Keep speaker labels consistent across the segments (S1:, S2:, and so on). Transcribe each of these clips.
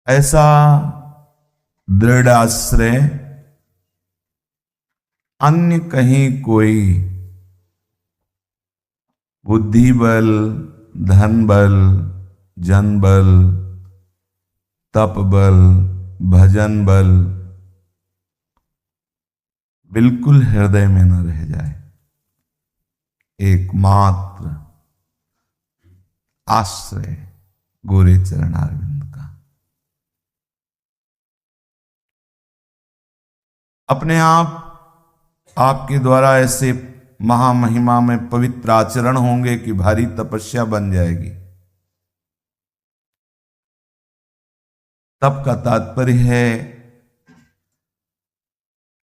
S1: ऐसा दृढ़ आश्रय अन्य कहीं कोई बुद्धि बल, धन बल, जन बल, तप बल, भजन बल बिल्कुल हृदय में न रह जाए। एकमात्र आश्रय गोरे चरणारविंद का। अपने आप आपके द्वारा ऐसे महामहिमा में पवित्र आचरण होंगे कि भारी तपस्या बन जाएगी। तप का तात्पर्य है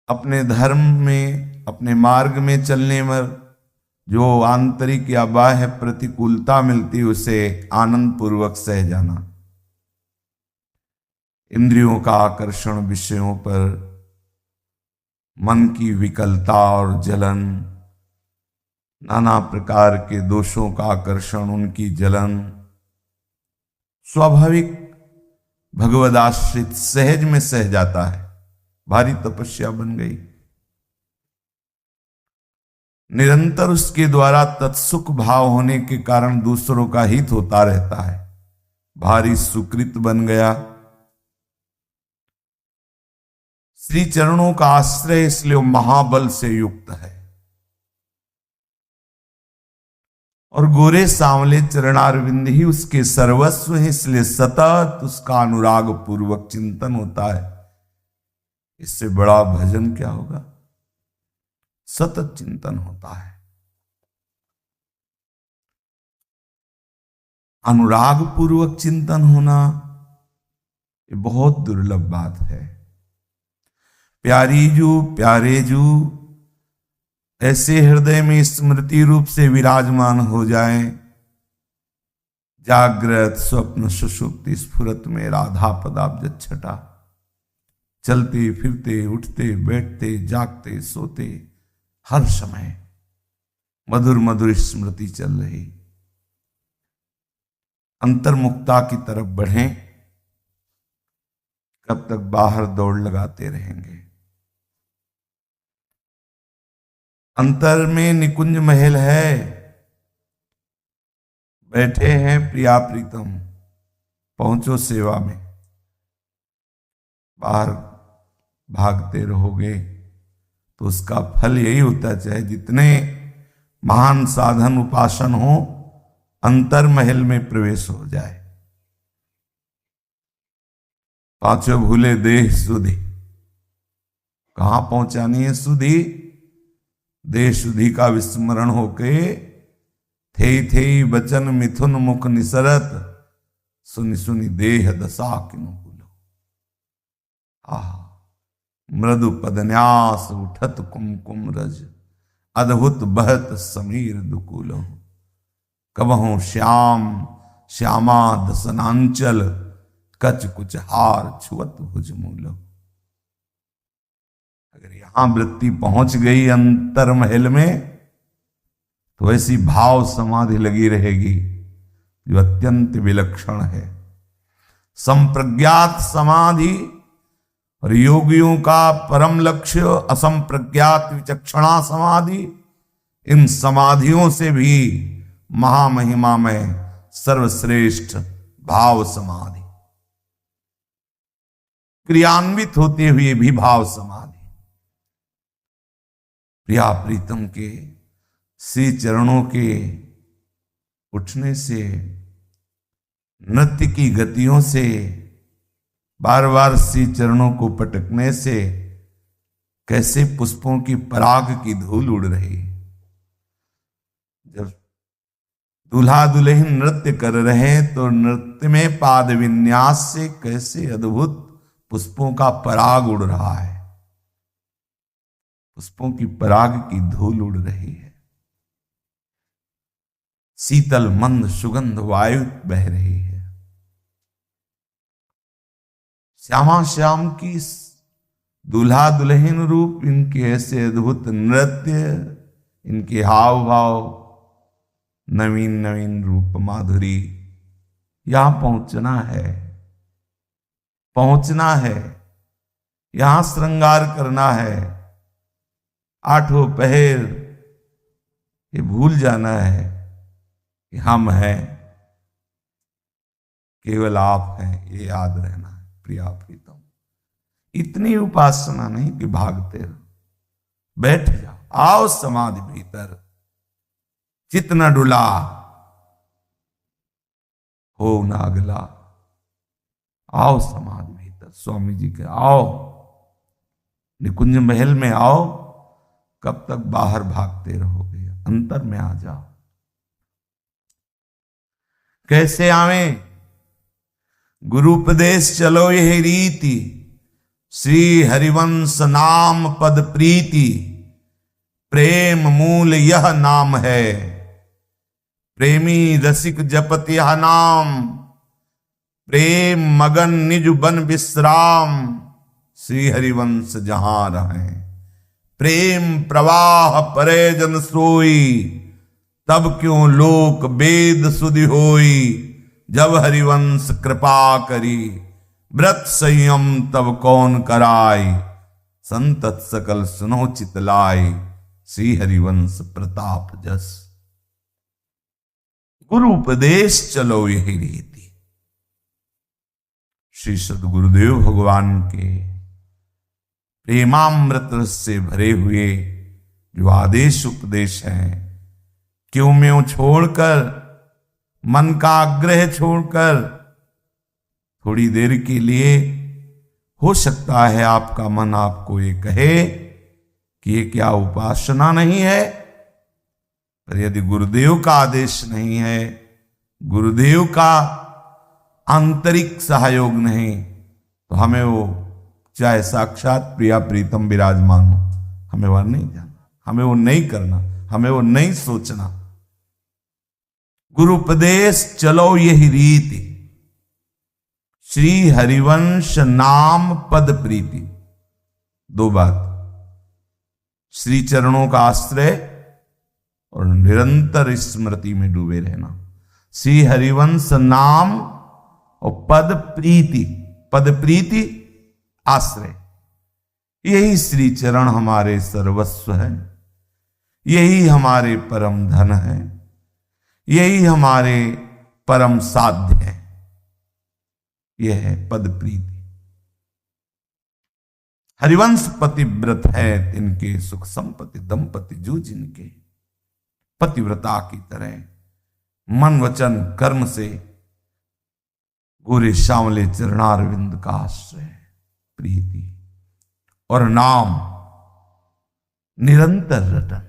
S1: अपने धर्म में, अपने मार्ग में चलने में जो आंतरिक या बाह्य प्रतिकूलता मिलती उसे आनंद पूर्वक सह जाना। इंद्रियों का आकर्षण, विषयों पर मन की विकलता और जलन, नाना प्रकार के दोषों का आकर्षण, उनकी जलन स्वाभाविक भगवदाश्रित सहज में सह जाता है। भारी तपस्या बन गई। निरंतर उसके द्वारा तत्सुख भाव होने के कारण दूसरों का हित होता रहता है। भारी सुकृत बन गया। श्री चरणों का आश्रय इसलिए महाबल से युक्त है। और गोरे सांवले चरणारविंद ही उसके सर्वस्व है, इसलिए सतत उसका अनुराग पूर्वक चिंतन होता है। इससे बड़ा भजन क्या होगा? सतत चिंतन होता है। अनुराग पूर्वक चिंतन होना ये बहुत दुर्लभ बात है। प्यारी जू, प्यारे जू ऐसे हृदय में स्मृति रूप से विराजमान हो जाए। जागृत, स्वप्न, सुषुप्ति, स्फुरत में राधा पदाब्ज छटा। चलते फिरते, उठते बैठते, जागते सोते, हर समय मधुर मधुर स्मृति चल रही। अंतर्मुक्ता की तरफ बढ़ें, कब तक बाहर दौड़ लगाते रहेंगे। अंतर में निकुंज महल है, बैठे हैं प्रिया प्रीतम, पहुंचो सेवा में। बाहर भागते रहोगे तो उसका फल यही होता, चाहे जितने महान साधन उपासन हो, अंतर महल में प्रवेश हो जाए। पांचों भूले देह सुधि, कहां पहुंचानी है सुधि? देह शुद्धि का विस्मरण होके थे बचन मिथुन मुख निसरत, सुनि सुनि देह दशा किनुकूलो। आह, मृदु पदन्यास उठत कुमकुम रज, अद्भुत बहत समीर दुकूलो। कबहु श्याम श्यामा दसनांचल, कच कुछ हार छुअत भुज मूलो। अगर यहां वृत्ति पहुंच गई अंतर महल में तो ऐसी भाव समाधि लगी रहेगी जो अत्यंत विलक्षण है। संप्रज्ञात समाधि और योगियों का परम लक्ष्य असंप्रज्ञात विचक्षणा समाधि, इन समाधियों से भी महामहिमा में सर्वश्रेष्ठ भाव समाधि, क्रियान्वित होते हुए भी भाव समाधि। प्रिया प्रीतम के श्री चरणों के उठने से, नृत्य की गतियों से, बार बार श्री चरणों को पटकने से कैसे पुष्पों की पराग की धूल उड़ रही। जब दूल्हा दुल्हन नृत्य कर रहे हैं तो नृत्य में पाद विन्यास से कैसे अद्भुत पुष्पों का पराग उड़ रहा है। पुष्पों की पराग की धूल उड़ रही है। शीतल मंद सुगंध वायु बह रही है। श्यामा श्याम की दूल्हा दुल्हन रूप इनके ऐसे अद्भुत नृत्य, इनके हाव भाव, नवीन नवीन रूप माधुरी, यहां पहुंचना है। पहुंचना है, यहां श्रृंगार करना है, आठों पहर ये भूल जाना है कि हम हैं, केवल आप हैं, ये याद रहना है। प्रिया प्रीतम, इतनी उपासना नहीं कि भागते रहो, बैठ जाओ, आओ समाधि भीतर, चित न डुला हो न अगला, आओ समाधि भीतर। स्वामी जी के आओ निकुंज महल में आओ, कब तक बाहर भागते रहोगे, अंतर में आ जाओ। कैसे आवे? गुरुपदेश चलो यह रीति, श्री हरिवंश नाम पद प्रीति, प्रेम मूल यह नाम है, प्रेमी रसिक जपत यह नाम, प्रेम मगन निज बन विश्राम, श्री हरिवंश जहां रहे, प्रेम प्रवाह परे जन सोई, तब क्यों लोक वेद सुधि होई, जब हरिवंश कृपा करी, व्रत संयम तब कौन कराई, संतत सकल सुनो चितलाई, श्री हरिवंश प्रताप जस। गुरु उपदेश चलो यही रीति। श्री सद्गुरुदेव भगवान के प्रेमामृत रस से भरे हुए जो आदेश उपदेश हैं, क्यों म्यों छोड़कर, मन का आग्रह छोड़कर, थोड़ी देर के लिए हो सकता है आपका मन आपको ये कहे कि ये क्या उपासना नहीं है, पर यदि गुरुदेव का आदेश नहीं है, गुरुदेव का आंतरिक सहयोग नहीं, तो हमें वो चाहे साक्षात प्रिया प्रीतम विराजमान हो, हमें वह नहीं जाना, हमें वो नहीं करना, हमें वो नहीं सोचना। गुरुपदेश चलो यही रीति, श्री हरिवंश नाम पद प्रीति। दो बात, श्री चरणों का आश्रय और निरंतर स्मृति में डूबे रहना। श्री हरिवंश नाम और पद प्रीति, पद प्रीति आश्रय, यही श्री चरण हमारे सर्वस्व है, यही हमारे परम धन है, यही हमारे परम साध्य है, यह है पद प्रीति। हरिवंश पतिव्रत है तिनके सुख संपत्ति दंपति, जो जिनके पतिव्रता की तरह मन वचन कर्म से गोरे श्यामले चरणारविंद का आश्रय प्रीति, और नाम निरंतर रटन।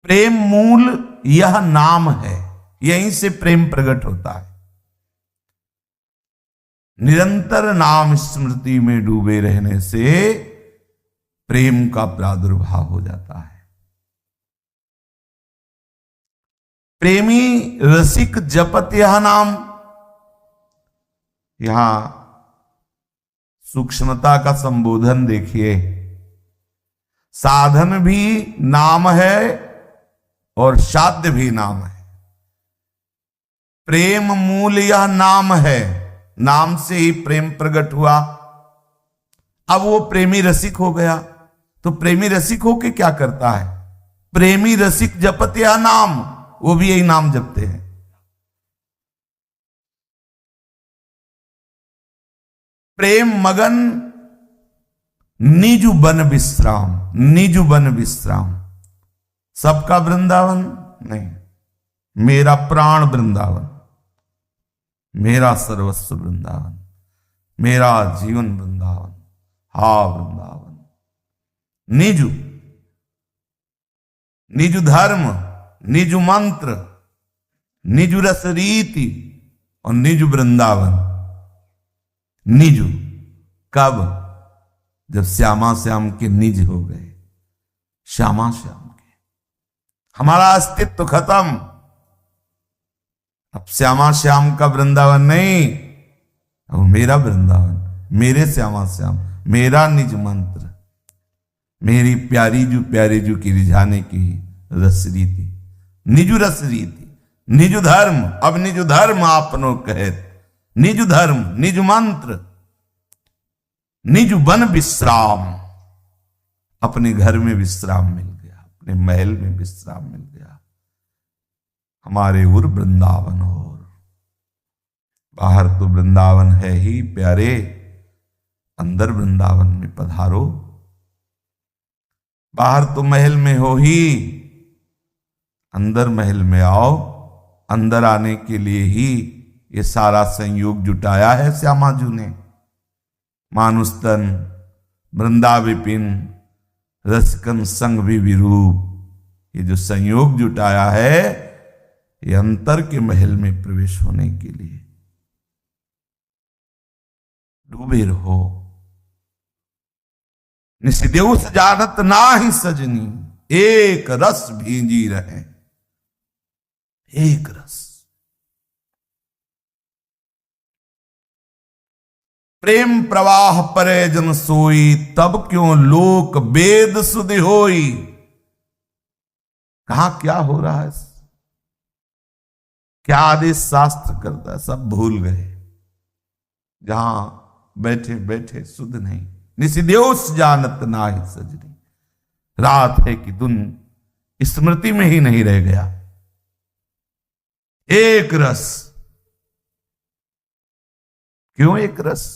S1: प्रेम मूल यह नाम है, यहीं से प्रेम प्रकट होता है। निरंतर नाम स्मृति में डूबे रहने से प्रेम का प्रादुर्भाव हो जाता है। प्रेमी रसिक जपत यह नाम, यहां सूक्ष्मता का संबोधन देखिए। साधन भी नाम है और साध्य भी नाम है। प्रेम मूल यह नाम है, नाम से ही प्रेम प्रकट हुआ। अब वो प्रेमी रसिक हो गया, तो प्रेमी रसिक होके क्या करता है? प्रेमी रसिक जपत यह नाम, वो भी यही नाम जपते हैं। प्रेम मगन निज बन विश्राम, निज बन विश्राम। सबका वृंदावन नहीं, मेरा प्राण वृंदावन, मेरा सर्वस्व वृंदावन, मेरा जीवन वृंदावन। हा वृंदावन, निज, निज धर्म, निज मंत्र, निज रस रीति और निज वृंदावन। निज कब? जब श्यामा श्याम के निज हो गए, श्यामा श्याम के, हमारा अस्तित्व खत्म। अब श्यामा श्याम का वृंदावन नहीं, अब मेरा वृंदावन, मेरे श्यामा श्याम, मेरा निज मंत्र, मेरी प्यारी जू की रिझाने की रस रीति, निज रस रीति, निज धर्म। अब निज धर्म आपनो कहत, निज धर्म, निज मंत्र, निज वन विश्राम। अपने घर में विश्राम मिल गया, अपने महल में विश्राम मिल गया। हमारे उर वृंदावन और बाहर तो वृंदावन है ही प्यारे, अंदर वृंदावन में पधारो। बाहर तो महल में हो ही, अंदर महल में आओ। अंदर आने के लिए ही ये सारा संयोग जुटाया है श्यामाजू ने। मानुस्तन, वृंदा विपिन, रसकन संग भी विरूप, ये जो संयोग जुटाया है ये अंतर के महल में प्रवेश होने के लिए। डूबे रहो। निशिदेव सजानत नाही सजनी, एक रस भींजी रहे, एक रस। प्रेम प्रवाह परे जन सोई, तब क्यों लोक वेद सुधि होई। कहा क्या हो रहा है, क्या आदेश शास्त्र करता है, सब भूल गए। जहां बैठे बैठे सुध नहीं। निशिदेव जानत नाही सजनी, रात है कि दिन स्मृति में ही नहीं रह गया। एक रस, क्यों एक रस।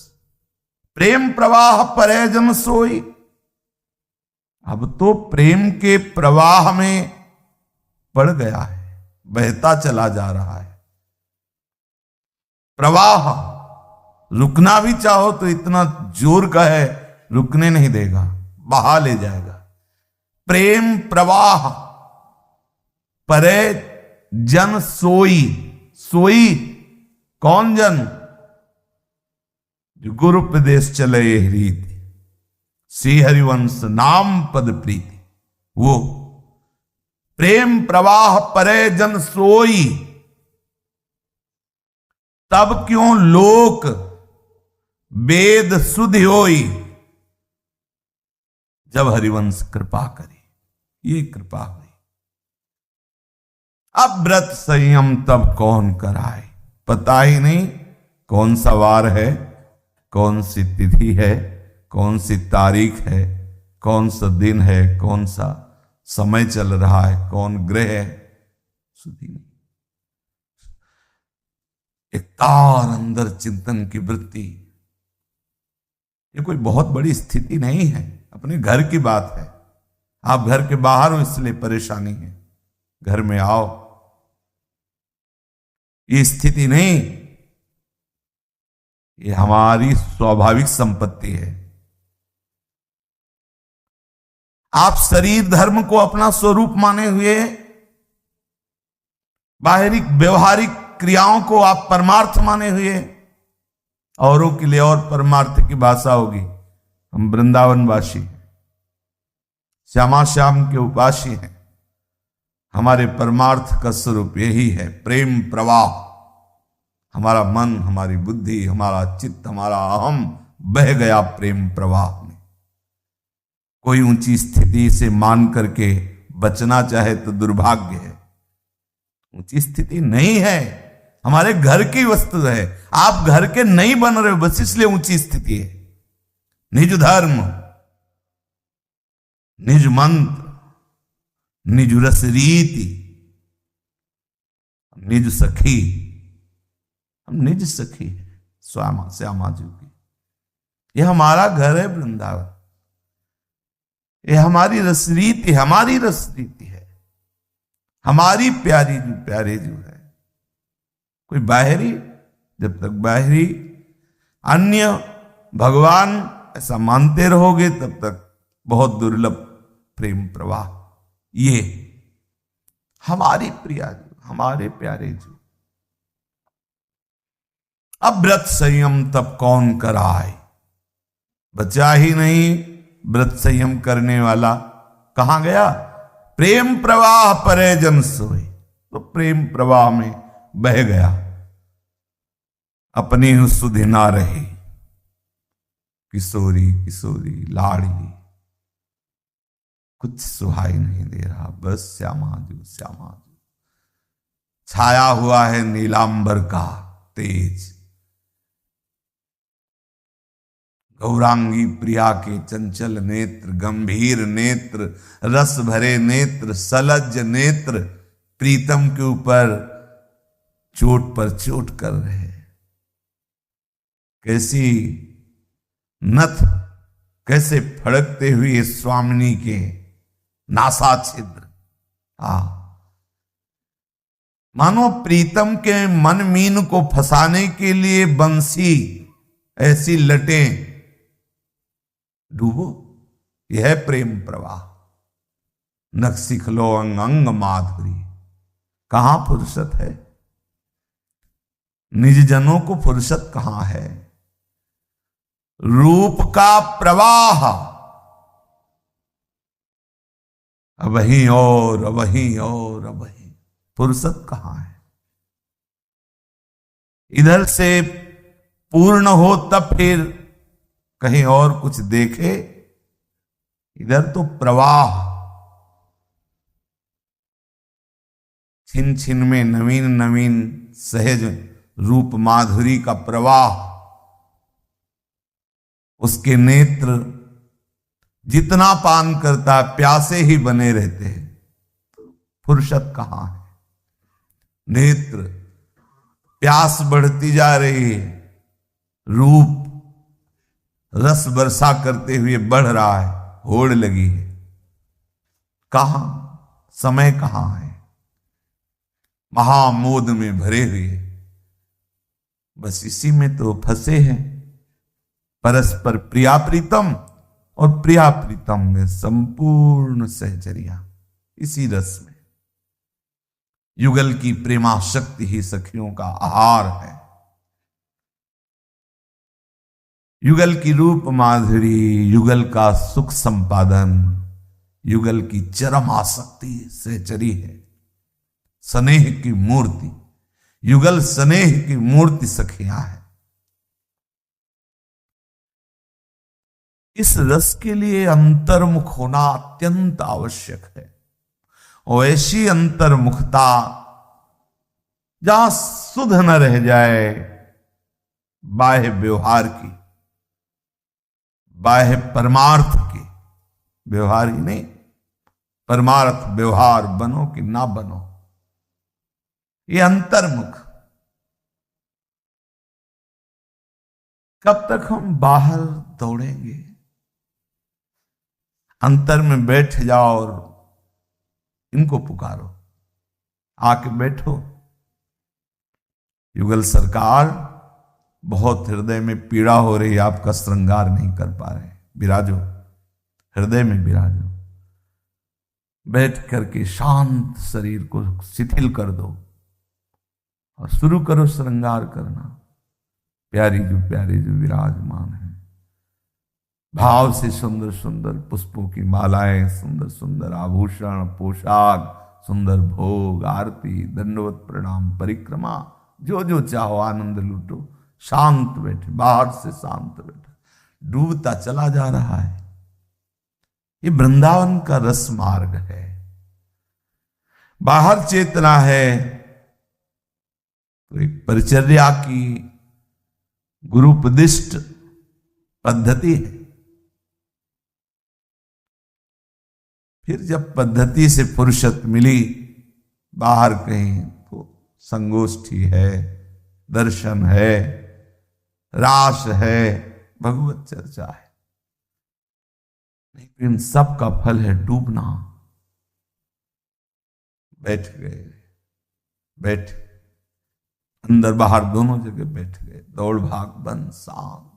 S1: प्रेम प्रवाह परे जन सोई, अब तो प्रेम के प्रवाह में पड़ गया है, बहता चला जा रहा है। प्रवाह, रुकना भी चाहो तो इतना जोर का है, रुकने नहीं देगा, बहा ले जाएगा। प्रेम प्रवाह परे जन सोई, सोई कौन जन, जो गुरु उपदेश चले रीति, श्री हरिवंश नाम पद प्रीति। वो प्रेम प्रवाह परे जन सोई, तब क्यों लोक वेद सुधि होई। जब हरिवंश कृपा करी, ये कृपा हुई। अब व्रत संयम तब कौन कराए, पता ही नहीं कौन सा वार है, कौन सी तिथि है, कौन सी तारीख है, कौन सा दिन है, कौन सा समय चल रहा है, कौन ग्रह है, सुधी नहीं। एक तार अंदर चिंतन की वृत्ति, ये कोई बहुत बड़ी स्थिति नहीं है, अपने घर की बात है। आप घर के बाहर हो इसलिए परेशानी है, घर में आओ। ये स्थिति नहीं, ये हमारी स्वाभाविक संपत्ति है। आप शरीर धर्म को अपना स्वरूप माने हुए बाहरी व्यवहारिक क्रियाओं को आप परमार्थ माने हुए, औरों के लिए और परमार्थ की भाषा होगी। हम वृंदावनवासी हैं, श्यामा श्याम के उपासी हैं। हमारे परमार्थ का स्वरूप यही है, प्रेम प्रवाह। हमारा मन, हमारी बुद्धि, हमारा चित्त, हमारा अहम बह गया प्रेम प्रवाह में। कोई ऊंची स्थिति से मान करके बचना चाहे तो दुर्भाग्य है। ऊंची स्थिति नहीं है, हमारे घर की वस्तु है। आप घर के नहीं बन रहे हो, बस इसलिए ऊंची स्थिति है। निज धर्म, निज मंत्र, निज रस रीति, निज सखी। हम निज सखी है श्यामा जी की। यह हमारा घर है वृंदावन, ये हमारी रसरीति, हमारी रसरीति है, हमारी प्यारी जो प्यारे जो है। कोई बाहरी, जब तक बाहरी अन्य भगवान ऐसा मानते रहोगे तब तक बहुत दुर्लभ प्रेम प्रवाह। ये हमारी प्रिया जो, हमारे प्यारे जो। अब व्रत संयम तब कौन कराए, बचा ही नहीं व्रत संयम करने वाला। कहां गया, प्रेम प्रवाह परे जन सोए, तो प्रेम प्रवाह में बह गया, अपनी सुधि ना रही। किशोरी किशोरी लाड़ी, कुछ सुहाई नहीं दे रहा, बस श्यामाजू श्यामाजू। छाया हुआ है नीलांबर का तेज, गौरांगी प्रिया के चंचल नेत्र, गंभीर नेत्र, रस भरे नेत्र, सलज्ज नेत्र प्रीतम के ऊपर चोट पर चोट कर रहे। कैसी नथ, कैसे फड़कते हुए स्वामिनी के नासा छिद्र। मानो प्रीतम के मन मीन को फंसाने के लिए बंसी ऐसी लटें डूबो। यह है प्रेम प्रवाह। नख सिखलो अंग अंग माधुरी। कहां फुर्सत है, निज जनों को फुर्सत कहां है। रूप का प्रवाह अबहीं और अबहीं और अबहीं, फुर्सत कहां है। इधर से पूर्ण हो तब फिर कहीं और कुछ देखे, इधर तो प्रवाह, छिन छिन में नवीन नवीन सहज रूप माधुरी का प्रवाह। उसके नेत्र जितना पान करता प्यासे ही बने रहते हैं, फुर्सत कहां है। नेत्र प्यास बढ़ती जा रही है, रूप रस वर्षा करते हुए बढ़ रहा है, होड़ लगी है। कहां समय कहां है, महामोद में भरे हुए, बस इसी में तो फंसे हैं। परस्पर प्रिया प्रीतम और प्रिया प्रीतम में संपूर्ण सहचर्या, इसी रस में। युगल की प्रेमा शक्ति ही सखियों का आहार है। युगल की रूप माधुरी, युगल का सुख संपादन, युगल की चरम आसक्ति सहचरी है। स्नेह की मूर्ति, युगल स्नेह की मूर्ति सखियां है। इस रस के लिए अंतर्मुख होना अत्यंत आवश्यक है। और ऐसी अंतर्मुखता जहां सुध न रह जाए बाह्य व्यवहार की, बाह्य परमार्थ की। व्यवहार ही नहीं, परमार्थ व्यवहार बनो कि ना बनो, ये अंतर्मुख। कब तक हम बाहर दौड़ेंगे। अंतर में बैठ जाओ और इनको पुकारो, आके बैठो। युगल सरकार, बहुत हृदय में पीड़ा हो रही, आपका श्रृंगार नहीं कर पा रहे, विराजो, हृदय में विराजो। बैठ करके शांत शरीर को शिथिल कर दो और शुरू करो श्रृंगार करना। प्यारी जो विराजमान है, भाव से सुंदर सुंदर पुष्पों की मालाएं, सुंदर सुंदर आभूषण, पोशाक, सुंदर भोग, आरती, दंडवत प्रणाम, परिक्रमा, जो जो चाहो आनंद लूटो। शांत बैठे, बाहर से शांत बैठे, डूबता चला जा रहा है। ये वृंदावन का रस मार्ग है। बाहर चेतना है तो एक परिचर्या की गुरुपदिष्ट पद्धति है। फिर जब पद्धति से फुर्सत मिली बाहर कहीं, तो संगोष्ठी है, दर्शन है, रास है, भगवत चर्चा है। लेकिन सब का फल है डूबना। बैठ गए, बैठ, अंदर बाहर दोनों जगह बैठ गए, दौड़ भाग बंद, शांत।